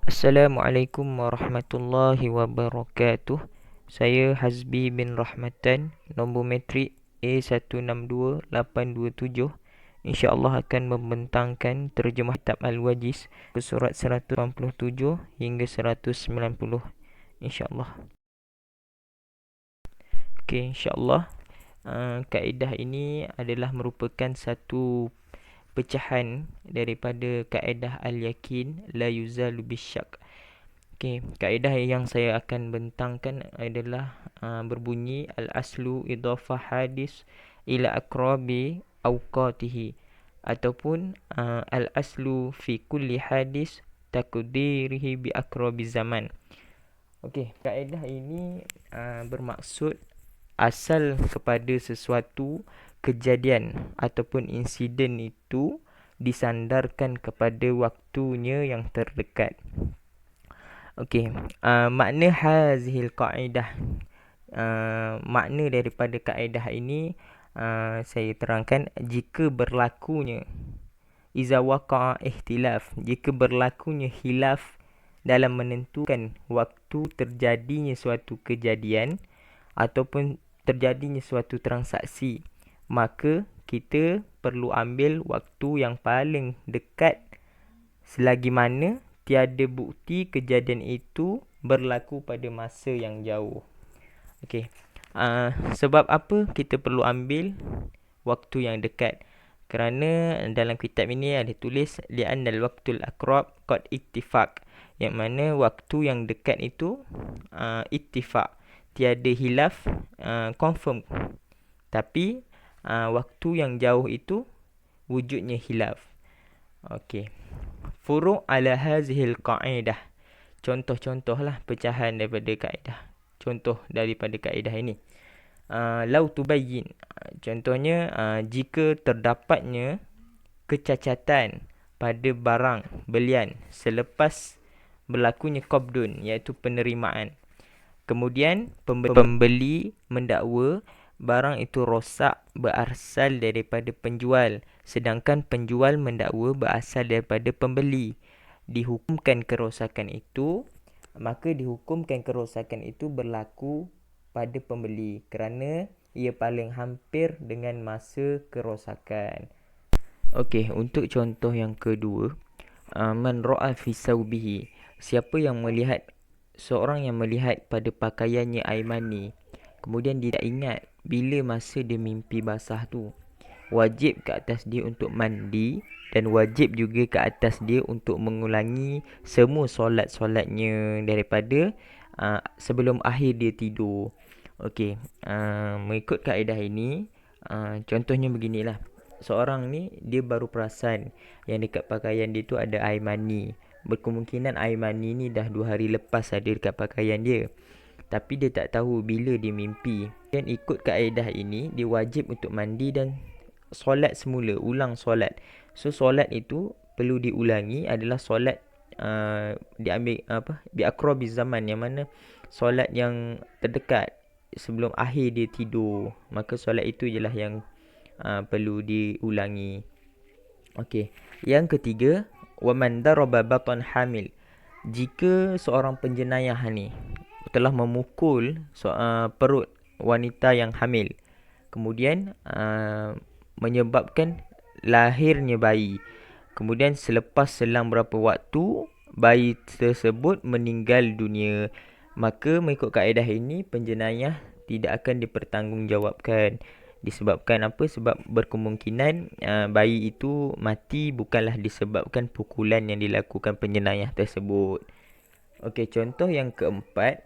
Assalamualaikum warahmatullahi wabarakatuh. Saya Hazbi bin Rahmatan, nombor metrik A162827. InsyaAllah akan membentangkan terjemah kitab Al-Wajiz ke surat 187 hingga 190. InsyaAllah. Okey, insyaAllah. Kaedah ini adalah merupakan satu pecahan daripada kaedah al-yakin la yuzalu bisyak. Okey, kaedah yang saya akan bentangkan adalah berbunyi al-aslu idafah hadis ila aqrabi awqatihi, ataupun al-aslu fi kulli hadis takdirihi bi aqrabi zaman. Okey, kaedah ini bermaksud asal kepada sesuatu kejadian ataupun insiden itu disandarkan kepada waktunya yang terdekat. Okey, makna hazihil kaedah, makna daripada kaedah ini saya terangkan. Jika berlakunya iza waqa'a ihtilaf, jika berlakunya hilaf dalam menentukan waktu terjadinya suatu kejadian ataupun terjadinya suatu transaksi, maka kita perlu ambil waktu yang paling dekat selagi mana tiada bukti kejadian itu berlaku pada masa yang jauh. Okey. Sebab apa kita perlu ambil waktu yang dekat? Kerana dalam kitab ini ada tulis li'annal waqtul aqrab qad ittifaq, yang mana waktu yang dekat itu ittifaq, tiada hilaf, confirm. Tapi waktu yang jauh itu wujudnya hilaf. Okey. Furu' ala hazihil qa'idah. Contoh-contohlah pecahan daripada kaedah. Contoh daripada kaedah ini. Lau tubayyin. Contohnya, jika terdapatnya kecacatan pada barang belian selepas berlakunya qabdun, iaitu penerimaan. Kemudian pembeli mendakwa barang itu rosak berasal daripada penjual, sedangkan penjual mendakwa berasal daripada pembeli. Dihukumkan kerosakan itu, maka dihukumkan kerosakan itu berlaku pada pembeli kerana ia paling hampir dengan masa kerosakan. Okey, untuk contoh yang kedua, man ra'a fi saubihi, siapa yang melihat, seorang yang melihat pada pakaiannya air mani, kemudian dia tak ingat bila masa dia mimpi basah tu. Wajib ke atas dia untuk mandi dan wajib juga ke atas dia untuk mengulangi semua solat-solatnya daripada sebelum akhir dia tidur. Okey, mengikut kaedah ini, contohnya beginilah. Seorang ni dia baru perasan yang dekat pakaian dia tu ada air mani. Berkemungkinan air mani ni dah 2 hari lepas ada dekat pakaian dia. Tapi dia tak tahu bila dia mimpi. Dan ikut kaedah ini, dia wajib untuk mandi dan solat semula, ulang solat. So solat itu perlu diulangi adalah solat diambil bi aqrabi zaman, yang mana solat yang terdekat sebelum akhir dia tidur. Maka solat itu jelah yang perlu diulangi. Okey. Yang ketiga, wa man daraba batan hamil. Jika seorang penjenayah ni telah memukul perut wanita yang hamil, kemudian menyebabkan lahirnya bayi. Kemudian selepas selang berapa waktu bayi tersebut meninggal dunia, maka mengikut kaedah ini penjenayah tidak akan dipertanggungjawabkan. Disebabkan apa? Sebab berkemungkinan bayi itu mati bukanlah disebabkan pukulan yang dilakukan penjenayah tersebut. Okey, contoh yang keempat,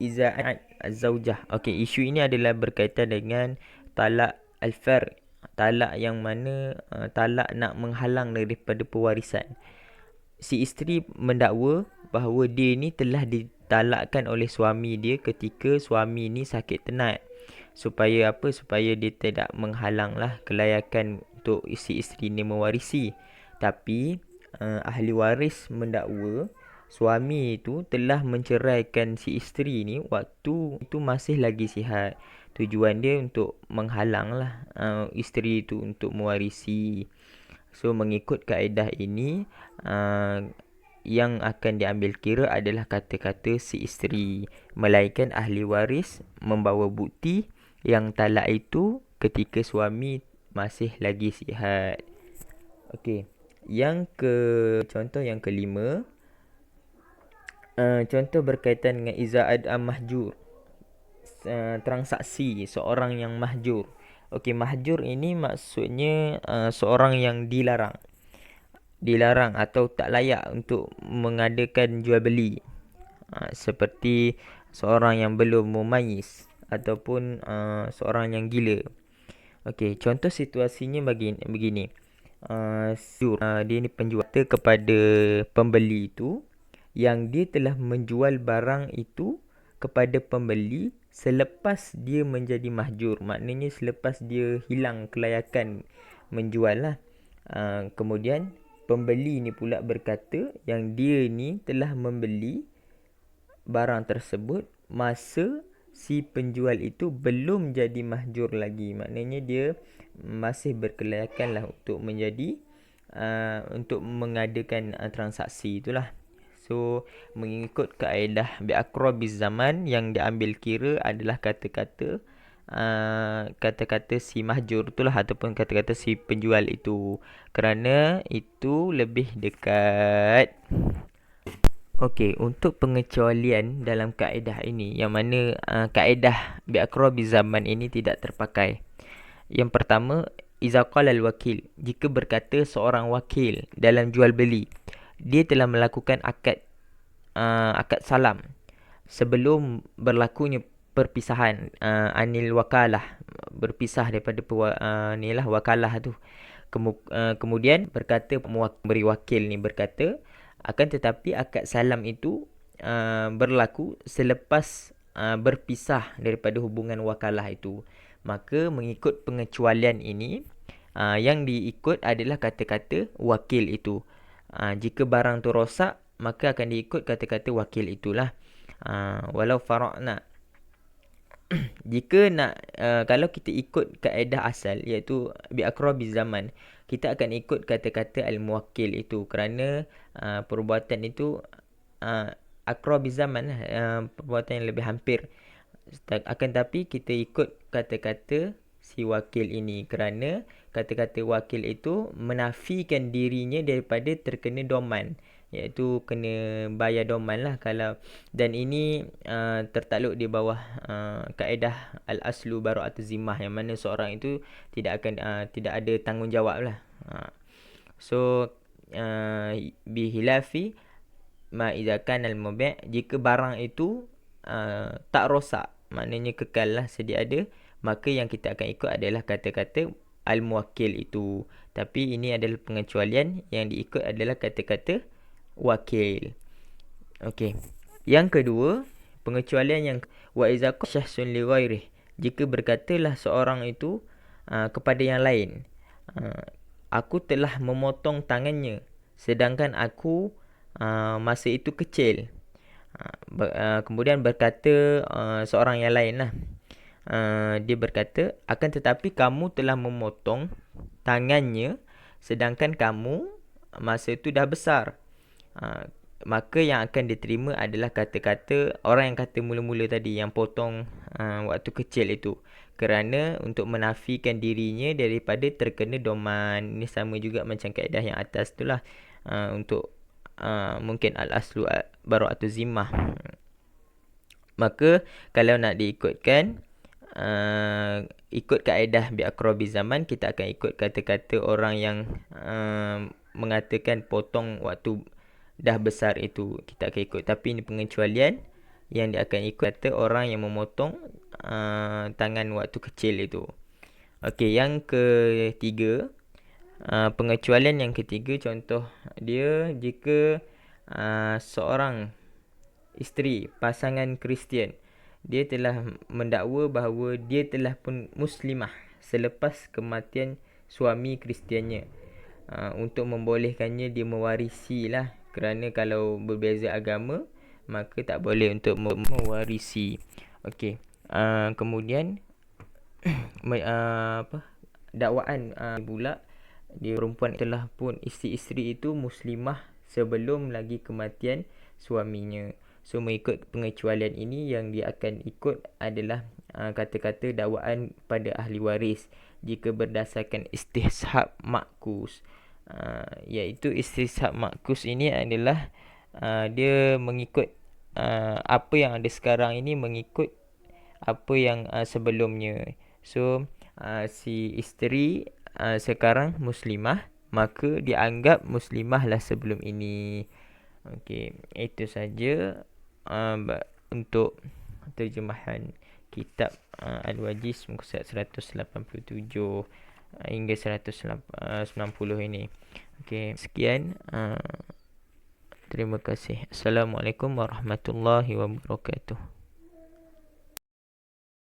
iza'at az-zaujah. Okey, isu ini adalah berkaitan dengan talak al-far', talak yang mana talak nak menghalang daripada pewarisan. Si isteri mendakwa bahawa dia ni telah ditalakkan oleh suami dia ketika suami ni sakit tenat. Supaya apa? Supaya dia tidak menghalanglah kelayakan untuk si isteri ni mewarisi. Tapi ahli waris mendakwa suami itu telah menceraikan si isteri ni waktu itu masih lagi sihat. Tujuan dia untuk menghalanglah isteri itu untuk mewarisi. So mengikut kaedah ini, yang akan diambil kira adalah kata-kata si isteri, melainkan ahli waris membawa bukti yang talak itu ketika suami masih lagi sihat. Okey. Contoh yang kelima, contoh berkaitan dengan iza'ad mahjur, transaksi seorang yang mahjur. Okey, mahjur ini maksudnya seorang yang dilarang atau tak layak untuk mengadakan jual beli. Seperti seorang yang belum mumayyiz ataupun seorang yang gila. Okey, contoh situasinya begini. Dia ni penjual kepada pembeli itu yang dia telah menjual barang itu kepada pembeli selepas dia menjadi mahjur. Maknanya selepas dia hilang kelayakan menjual lah. Kemudian pembeli ni pula berkata yang dia ni telah membeli barang tersebut masa si penjual itu belum jadi mahjur lagi. Maknanya dia masih berkelayakan lah untuk menjadi untuk mengadakan transaksi itulah. So mengikut kaedah bi'aqrabiz zaman, yang diambil kira adalah kata-kata si mahjur itulah ataupun kata-kata si penjual itu, kerana itu lebih dekat. Okey, untuk pengecualian dalam kaedah ini, yang mana kaedah bi'aqrabiz zaman ini tidak terpakai. Yang pertama, iza qala al-wakil, jika berkata seorang wakil dalam jual beli, dia telah melakukan akad salam sebelum berlakunya perpisahan, anil wakalah, berpisah daripada wakalah tu. Kemudian berkata pemberi wakil ni berkata, akan tetapi akad salam itu berlaku selepas berpisah daripada hubungan wakalah itu. Maka mengikut pengecualian ini, yang diikut adalah kata-kata wakil itu. Jika barang tu rosak, maka akan diikut kata-kata wakil itulah. Walau fara'na, jika nak kalau kita ikut kaedah asal iaitu bi'aqrabiz zaman, kita akan ikut kata-kata al-muwakkil itu, kerana perbuatan itu aqrabiz zaman lah, perbuatan yang lebih hampir. Akan tapi kita ikut kata-kata si wakil ini kerana kata-kata wakil itu menafikan dirinya daripada terkena doman, iaitu kena bayar doman lah kalau, dan ini tertakluk di bawah kaedah al-aslu bara'atuz zimmah, yang mana seorang itu tidak ada tanggungjawab lah. So bihilafi ma idza kana al-mubi', jika barang itu tak rosak, maknanya kekal lah sedia ada, maka yang kita akan ikut adalah kata-kata al-muwakkil itu. Tapi ini adalah pengecualian, yang diikut adalah kata-kata wakil. Okey. Yang kedua, pengecualian yang wa iza syahsun li ghairihi, jika berkatalah seorang itu kepada yang lain, aku telah memotong tangannya sedangkan aku masa itu kecil. Kemudian berkata seorang yang lain lah, dia berkata, akan tetapi kamu telah memotong tangannya sedangkan kamu masa itu dah besar. Maka yang akan diterima adalah kata-kata orang yang kata mula-mula tadi, yang potong waktu kecil itu, kerana untuk menafikan dirinya daripada terkena doman. Ini sama juga macam kaedah yang atas tu lah, untuk mungkin al-aslu bara'atuz zimmah. Maka kalau nak diikutkan, ikut kaedah bi'aqrabiz zaman, kita akan ikut kata-kata orang yang mengatakan potong waktu dah besar itu, kita akan ikut. Tapi ini pengecualian, yang dia akan ikut kata orang yang memotong tangan waktu kecil itu. Okey, yang ketiga, pengecualian yang ketiga, contoh dia, jika seorang isteri pasangan Kristian, dia telah mendakwa bahawa dia telah pun muslimah selepas kematian suami Kristiannya, untuk membolehkannya dia mewarisi lah, kerana kalau berbeza agama maka tak boleh untuk mewarisi. Okey. Kemudian dakwaan pula, dia perempuan telah pun isteri-isteri itu muslimah sebelum lagi kematian suaminya. So mengikut pengecualian ini, yang dia akan ikut adalah kata-kata dakwaan pada ahli waris jika berdasarkan istishab makus. Iaitu istishab makus ini adalah dia mengikut apa yang ada sekarang ini, mengikut apa yang sebelumnya. So si isteri sekarang muslimah, maka dianggap muslimah lah sebelum ini. Okey, itu saja untuk terjemahan kitab Al-Wajiz muka surat 187 hingga 190 ini. Okey, sekian. Terima kasih. Assalamualaikum warahmatullahi wabarakatuh.